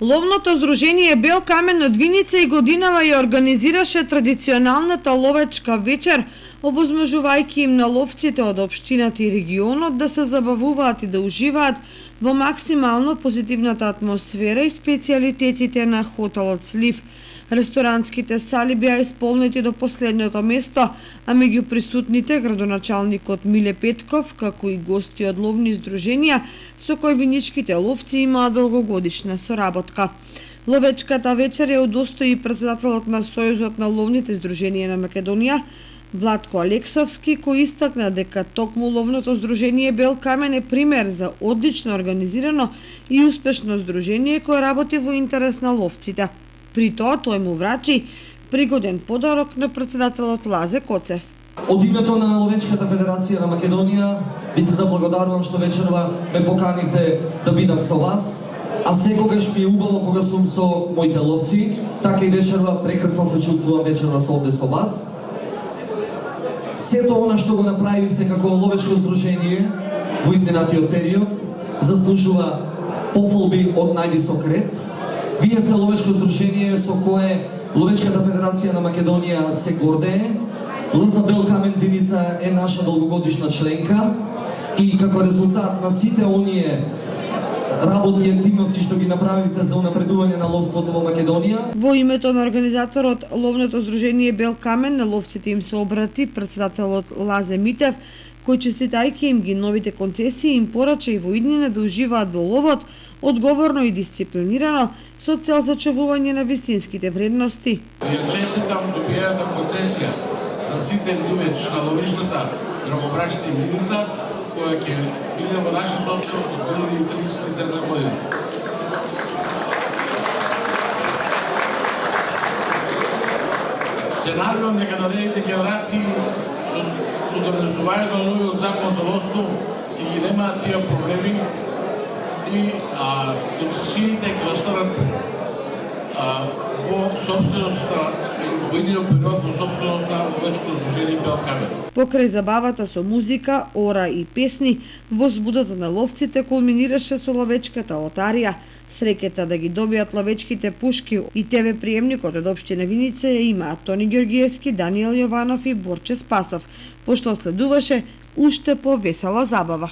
Ловното здружение Бел камен од Виница и годинава ја организираше традиционалната ловечка вечер, овозможувајќи им на ловците од општината и регионот да се забавуваат и да уживаат во максимално позитивната атмосфера и специјалитетите на хотелот Слив. Ресторанските сали беа исполнети до последното место, а меѓу присутните градоначалникот Миле Петков, како и гости од ловни здруженија, со кои виничките ловци имаат долгогодишна соработка. Ловечката вечер ја удостои претседателот на Сојузот на ловните здруженија на Македонија, Владко Алексовски, кој истакна дека токму ловното здружение Бел камен е пример за одлично организирано и успешно здружение кое работи во интерес на ловците. При тоа тој му врачи пригоден подарок на претседателот Лазе Коцев. Од името на Ловечката федерација на Македонија ви се заблагодарувам што вечерва ме поканивте да бидам со вас, а секогаш ми е убаво кога сум со моите ловци, така и вечерва прекрасно се чувствувам вечерва овде со вас. Сето она што го направивте како ловечко здружение во изминатиот период заслужува пофалби од највисок ред. Вие сте ловечко здружение со кое Ловечката федерација на Македонија се гордее. ЛЗ Бел камен Виница е наша долгогодишна членка и како резултат на сите оние работи и активности што ги направивте за унапредување на ловството во Македонија. Во името на организаторот ловното здружение Бел камен на ловците им се обрати претседателот Лазе Митев, кој честитајќи им ги новите концесии им порача и во иднина да уживаат во ловот одговорно и дисциплинирано со цел зачувување на вистинските вредности. Ја честитам добиената концесија за сите дивеч на ловиштата Драгобрачна и Виница, која ќе биде во наша собственост до 2033 година. Се надевам дека наредните генерации со донесувањето на новиот закон за ловство ќе ги немаат тие проблеми и концесиите ќе останат во собственост во едниот период во собственост на Ловечко здружение Бел камен. Покрај забавата со музика, ора и песни, возбудата на ловците кулминираше со ловечката лотарија. Среќата да ги добијат ловечките пушки и ТВ приемникот од општина Виница ја имаат Тони Ѓоргиевски, Даниел Јованов и Борче Спасов, пошто следуваше уште повесела забава.